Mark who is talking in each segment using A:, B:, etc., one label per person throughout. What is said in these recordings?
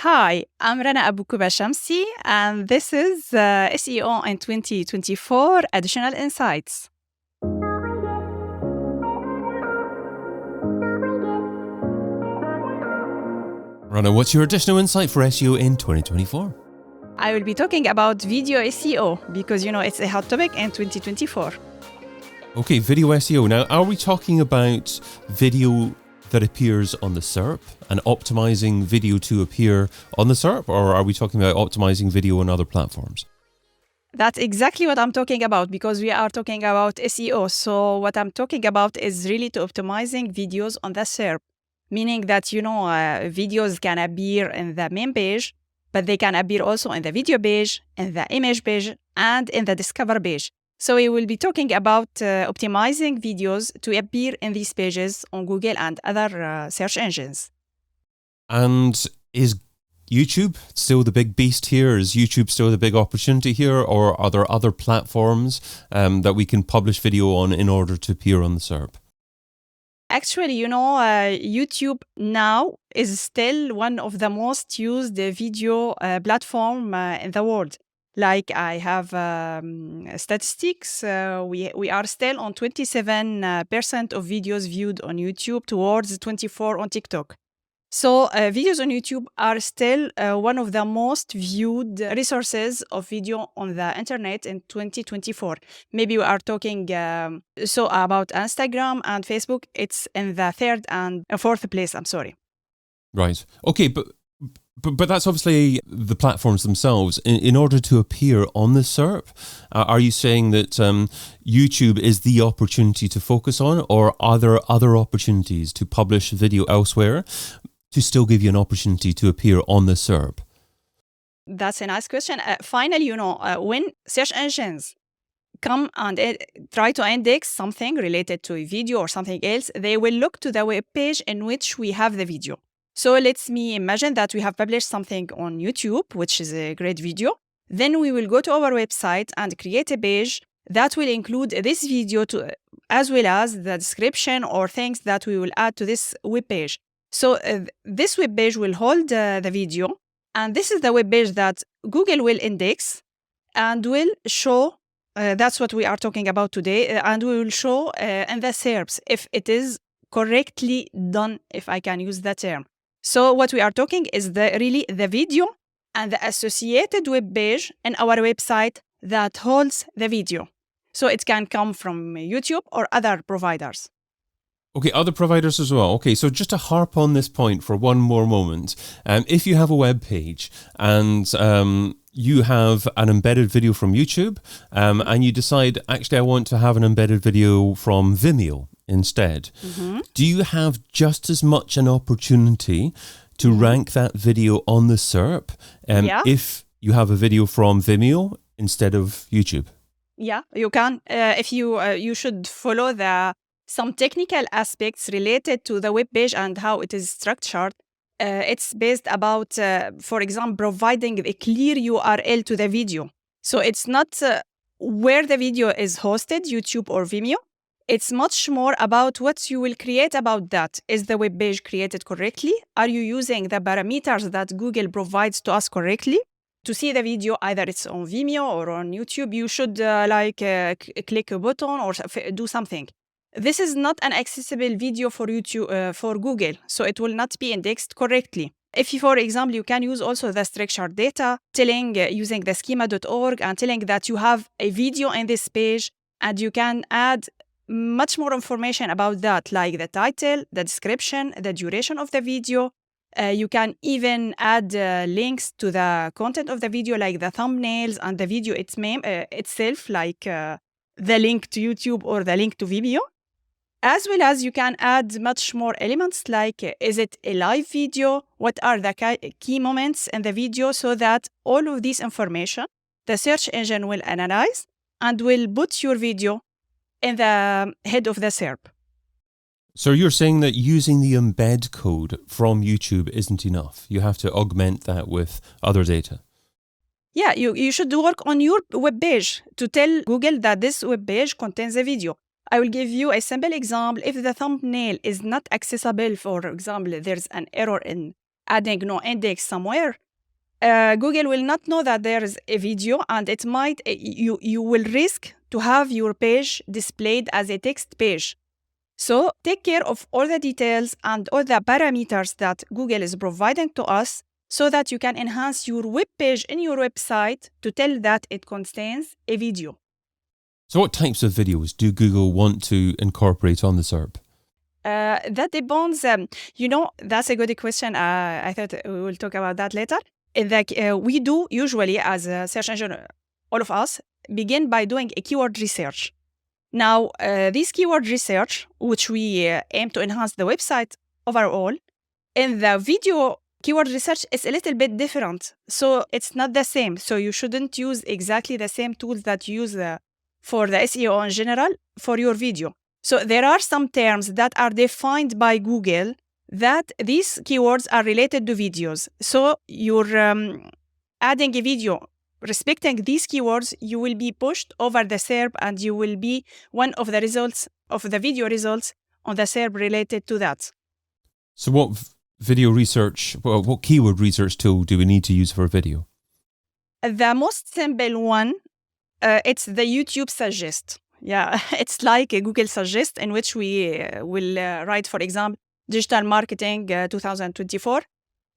A: Hi, I'm Rana Abu Quba Chamsi, and this is SEO in 2024 Additional Insights.
B: Rana, what's your additional insight for SEO in 2024?
A: I will be talking about video SEO because, it's a hot topic in 2024.
B: Okay, video SEO. Now, are we talking about video that appears on the SERP and optimizing video to appear on the SERP, or are we talking about optimizing video on other platforms?
A: That's exactly what I'm talking about because we are talking about SEO. So what I'm talking about is really to optimizing videos on the SERP, meaning that, videos can appear in the main page, but they can appear also in the video page, in the image page, and in the discover page. So we will be talking about optimizing videos to appear in these pages on Google and other search engines.
B: And is YouTube still the big beast here? Is YouTube still the big opportunity here? Or are there other platforms that we can publish video on in order to appear on the SERP?
A: Actually, YouTube now is still one of the most used video platform in the world. Like I have statistics, we are still on 27% of videos viewed on YouTube towards 24 on TikTok. So videos on YouTube are still one of the most viewed resources of video on the internet in 2024. Maybe we are talking about Instagram and Facebook. It's in the third and fourth place. I'm sorry.
B: Right. Okay, but that's obviously the platforms themselves. In order to appear on the SERP, are you saying that YouTube is the opportunity to focus on, or are there other opportunities to publish video elsewhere to still give you an opportunity to appear on the SERP?
A: That's a nice question. Finally, when search engines come and try to index something related to a video or something else, they will look to the web page in which we have the video. So let's imagine that we have published something on YouTube, which is a great video. Then we will go to our website and create a page that will include this video as well as the description or things that we will add to this web page. So this web page will hold the video, and this is the web page that Google will index and will show. That's what we are talking about today, and we will show in the SERPs if it is correctly done, if I can use that term. So what we are talking is really the video and the associated web page in our website that holds the video. So it can come from YouTube or other providers.
B: Okay, other providers as well. Okay, so just to harp on this point for one more moment, if you have a web page and you have an embedded video from YouTube and you decide, actually, I want to have an embedded video from Vimeo instead, do you have just as much an opportunity to rank that video on the SERP if you have a video from Vimeo instead of YouTube?
A: Yeah, you can. If you should follow some technical aspects related to the web page and how it is structured. It's based about, for example, providing a clear URL to the video. So it's not where the video is hosted, YouTube or Vimeo. It's much more about what you will create about that. Is the web page created correctly? Are you using the parameters that Google provides to us correctly? To see the video, either it's on Vimeo or on YouTube, you should click a button or do something. This is not an accessible video for YouTube, for Google, so it will not be indexed correctly. If you, for example, you can use also the structured data, using the schema.org and telling that you have a video in this page, and you can add much more information about that, like the title, the description, the duration of the video. You can even add links to the content of the video, like the thumbnails and the video itself, like the link to YouTube or the link to Vimeo. As well as you can add much more elements, like is it a live video? What are the key moments in the video? So that all of this information, the search engine will analyze and will put your video in the head of the SERP.
B: So you're saying that using the embed code from YouTube isn't enough. You have to augment that with other data.
A: Yeah, you should work on your web page to tell Google that this web page contains a video. I will give you a simple example. If the thumbnail is not accessible, for example, there's an error in adding no index somewhere, Google will not know that there is a video, and it might you will risk to have your page displayed as a text page. So take care of all the details and all the parameters that Google is providing to us so that you can enhance your web page in your website to tell that it contains a video.
B: So what types of videos do Google want to incorporate on the SERP?
A: That depends. That's a good question. I thought we will talk about that later. We do usually, as a search engine, all of us begin by doing a keyword research. Now, this keyword research, which we aim to enhance the website overall, in the video keyword research is a little bit different. So it's not the same. So you shouldn't use exactly the same tools that you use for the SEO in general for your video. So there are some terms that are defined by Google that these keywords are related to videos. So you're adding a video respecting these keywords, you will be pushed over the SERP and you will be one of the results of the video results on the SERP related to that.
B: So what what keyword research tool do we need to use for a video?
A: The most simple one, it's the YouTube Suggest. Yeah, it's like a Google Suggest in which we will write, for example, digital marketing 2024.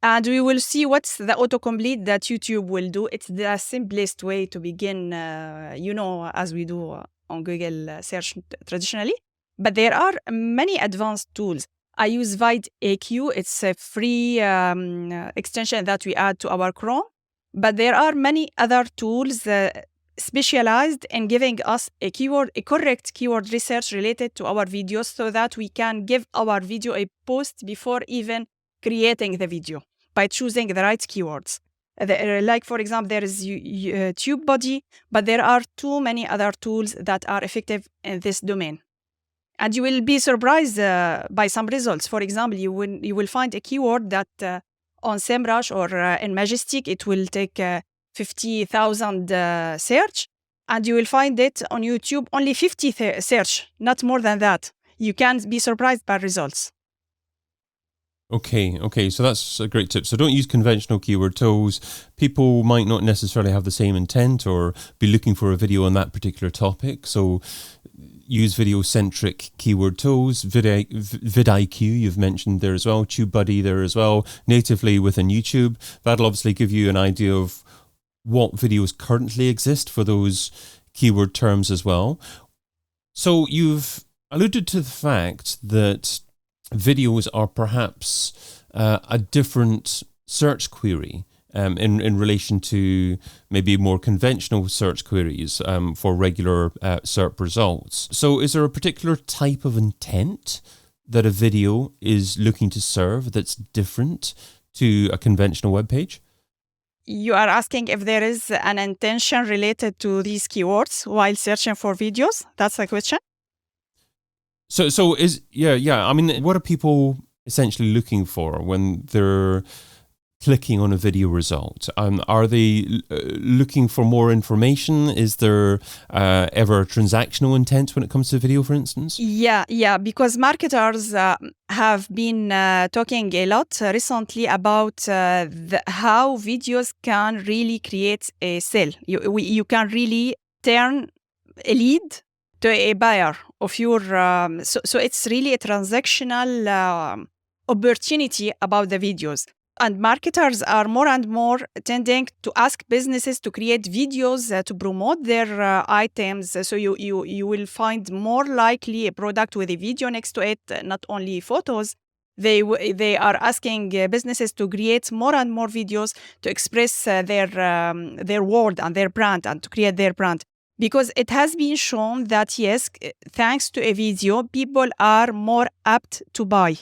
A: And we will see what's the autocomplete that YouTube will do. It's the simplest way to begin, as we do on Google search traditionally. But there are many advanced tools. I use vidAQ. It's a free extension that we add to our Chrome. But there are many other tools specialized in giving us a correct keyword research related to our videos so that we can give our video a post before even creating the video by choosing the right keywords. Like, for example, there is TubeBuddy, but there are too many other tools that are effective in this domain. And you will be surprised by some results. For example, you will find a keyword that on SEMrush or in Majestic, it will take 50,000 search, and you will find it on YouTube only 50 search, not more than that. You can be surprised by results.
B: Okay, so that's a great tip. So don't use conventional keyword tools. People might not necessarily have the same intent or be looking for a video on that particular topic. So use video-centric keyword tools. vidIQ, you've mentioned there as well. TubeBuddy there as well, natively within YouTube. That'll obviously give you an idea of what videos currently exist for those keyword terms as well. So you've alluded to the fact that videos are perhaps a different search query in relation to maybe more conventional search queries for regular SERP results. So is there a particular type of intent that a video is looking to serve that's different to a conventional web page?
A: You are asking if there is an intention related to these keywords while searching for videos? That's the question?
B: So I mean, what are people essentially looking for when they're clicking on a video result? Are they looking for more information? Is there ever a transactional intent when it comes to video, for instance?
A: Yeah, because marketers have been talking a lot recently about how videos can really create a sale. You can really turn a lead to a buyer of your so it's really a transactional opportunity about the videos, and marketers are more and more tending to ask businesses to create videos to promote their items. So you will find more likely a product with a video next to it, not only photos. They are asking businesses to create more and more videos to express their word and their brand and to create their brand. Because it has been shown that, yes, thanks to a video, people are more apt to buy,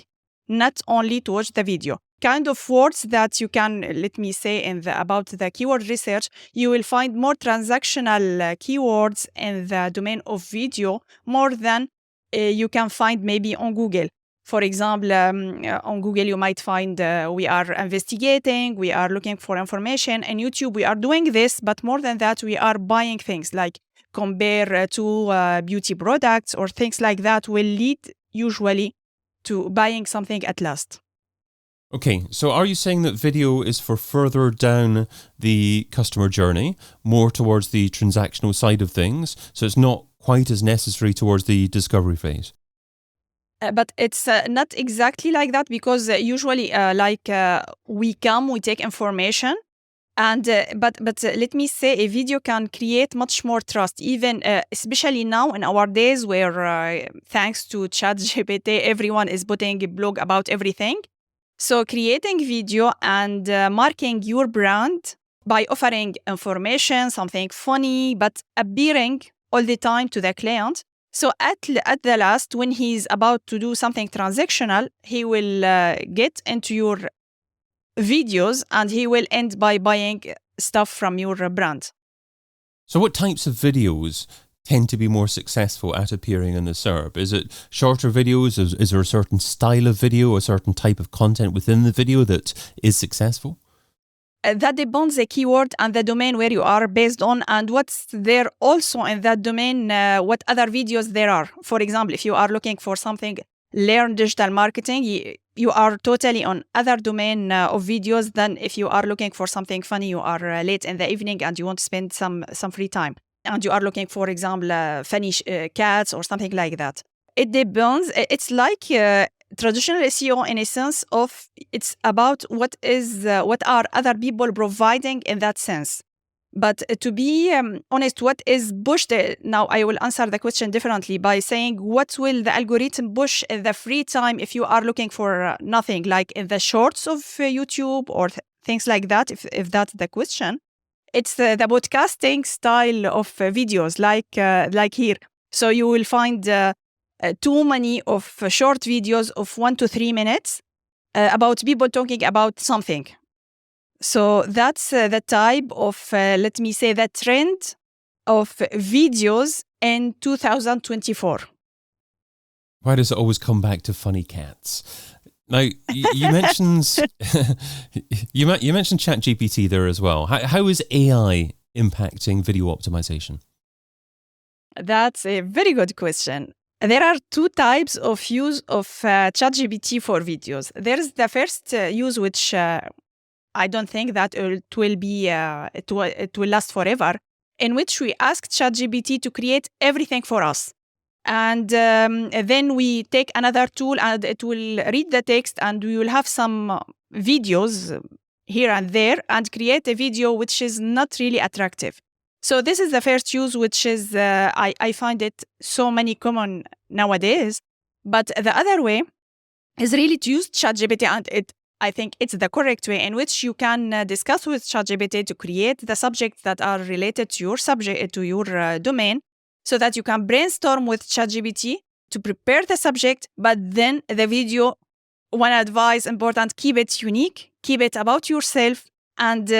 A: not only to watch the video. Kind of words that you can, let me say, about the keyword research, you will find more transactional keywords in the domain of video more than you can find maybe on Google. For example, on Google, you might find we are investigating, we are looking for information. In YouTube, we are doing this, but more than that, we are buying things like compare to beauty products or things like that will lead usually to buying something at last.
B: Okay, so are you saying that video is for further down the customer journey, more towards the transactional side of things, so it's not quite as necessary towards the discovery phase?
A: But it's not exactly like that, because usually, we take information, and but let me say, a video can create much more trust, even especially now in our days, where thanks to ChatGPT, everyone is putting a blog about everything. So creating video and marking your brand by offering information, something funny, but appearing all the time to the client. So at the last, when he's about to do something transactional, he will get into your videos and he will end by buying stuff from your brand.
B: So what types of videos tend to be more successful at appearing in the SERP? Is it shorter videos? Is there a certain style of video, a certain type of content within the video that is successful?
A: That depends the keyword and the domain where you are based on, and what's there also in that domain, what other videos there are. For example, if you are looking for something, learn digital marketing, you are totally on other domain of videos than if you are looking for something funny, you are late in the evening and you want to spend some free time. And you are looking, for example, funny cats or something like that. It depends. It's like traditional SEO in a sense of it's about what are other people providing in that sense. But to be honest, what is pushed now, I will answer the question differently by saying what will the algorithm push in the free time if you are looking for nothing, like in the shorts of YouTube or things like that, if that's the question. It's the podcasting style of videos, like here. So you will find too many of short videos of 1 to 3 minutes about people talking about something. So that's the type of, let me say, the trend of videos in 2024.
B: Why does it always come back to funny cats? Now, you mentioned you mentioned ChatGPT there as well. How is AI impacting video optimization?
A: That's a very good question. There are two types of use of ChatGPT for videos. There's the first use, which I don't think that it will last forever, in which we ask ChatGPT to create everything for us. And then we take another tool and it will read the text and we will have some videos here and there and create a video which is not really attractive. So this is the first use, which is, I find it so many common nowadays. But the other way is really to use ChatGPT, and I think it's the correct way in which you can discuss with ChatGPT to create the subjects that are related to your subject, to your domain, so that you can brainstorm with ChatGPT to prepare the subject, but then the video, one advice important, keep it unique, keep it about yourself, and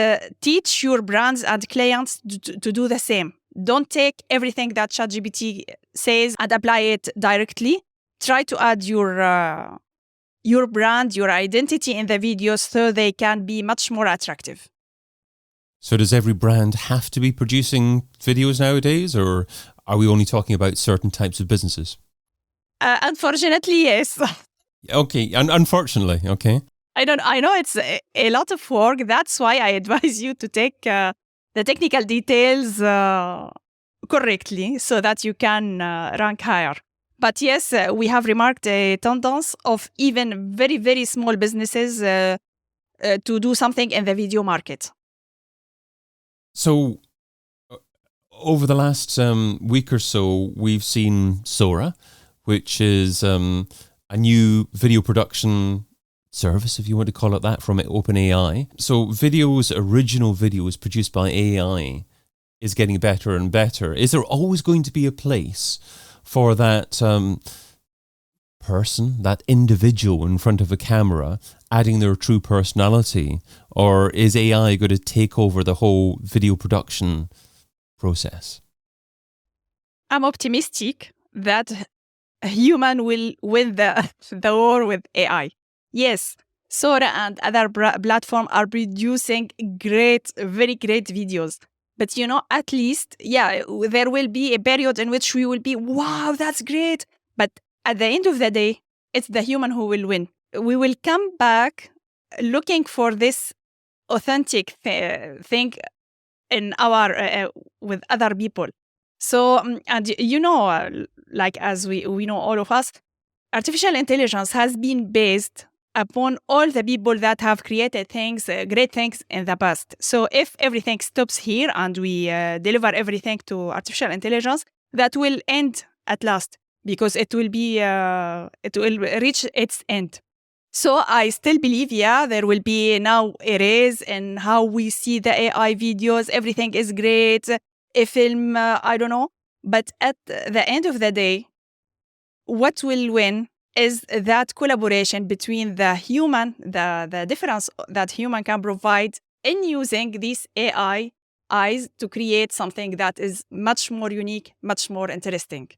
A: teach your brands and clients to do the same. Don't take everything that ChatGPT says and apply it directly. Try to add your brand, your identity in the videos so they can be much more attractive.
B: So does every brand have to be producing videos nowadays, or are we only talking about certain types of businesses?
A: Unfortunately, yes.
B: Okay, unfortunately, okay.
A: I know it's a lot of work. That's why I advise you to take the technical details correctly so that you can rank higher. But yes, we have remarked a tendency of even very, very small businesses to do something in the video market.
B: So over the last week or so, we've seen Sora, which is a new video production service, if you want to call it that, from OpenAI. So original videos produced by AI is getting better and better. Is there always going to be a place for that person, that individual in front of a camera, adding their true personality? Or is AI going to take over the whole video production process?
A: I'm optimistic that a human will win the war with AI. Yes, Sora and other platforms are producing great, very great videos. But at least, there will be a period in which we will be, wow, that's great. But at the end of the day, it's the human who will win. We will come back looking for this authentic thing in our with other people. So and like as we know, all of us, artificial intelligence has been based upon all the people that have created things, great things in the past. So if everything stops here and we deliver everything to artificial intelligence, that will end at last, because it will reach its end. So I still believe, there will be now a raise in how we see the AI videos. Everything is great. A film, I don't know. But at the end of the day, what will win is that collaboration between the human, the difference that human can provide in using these AI eyes to create something that is much more unique, much more interesting.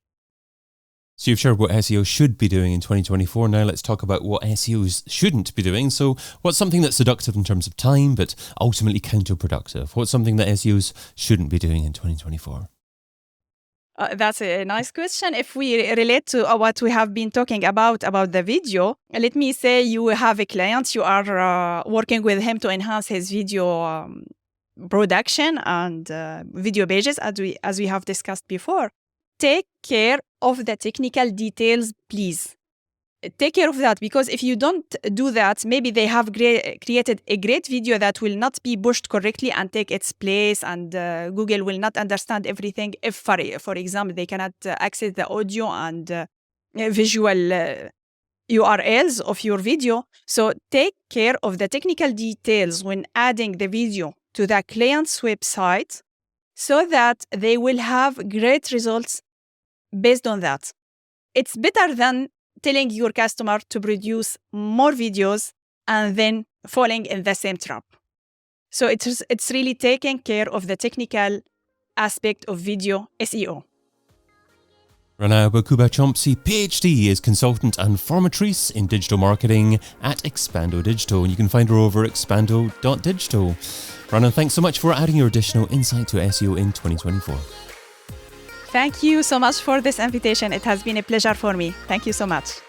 B: So you've shared what SEO should be doing in 2024. Now let's talk about what SEOs shouldn't be doing. So what's something that's seductive in terms of time, but ultimately counterproductive? What's something that SEOs shouldn't be doing in 2024?
A: That's a nice question. If we relate to what we have been talking about the video, let me say you have a client, you are working with him to enhance his video production and video pages, as we have discussed before. Take care of the technical details, please. Take care of that, because if you don't do that, maybe they have created a great video that will not be pushed correctly and take its place, and Google will not understand everything if, for example, they cannot access the audio and visual URLs of your video. So take care of the technical details when adding the video to the client's website, so that they will have great results based on that. It's better than telling your customer to produce more videos and then falling in the same trap. So it's really taking care of the technical aspect of video SEO.
B: Rana Abu Quba Chamsi, PhD, is consultant and formatrice in digital marketing at Expando Digital, and you can find her over at expando.digital. Rana, thanks so much for adding your additional insight to SEO in 2024.
A: Thank you so much for this invitation. It has been a pleasure for me. Thank you so much.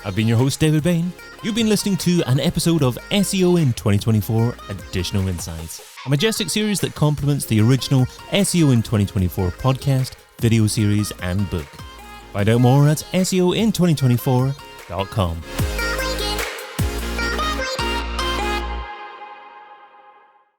B: I've been your host, David Bain. You've been listening to an episode of SEO in 2024 Additional Insights, a Majestic series that complements the original SEO in 2024 podcast, video series, and book. Find out more at SEOin2024.com.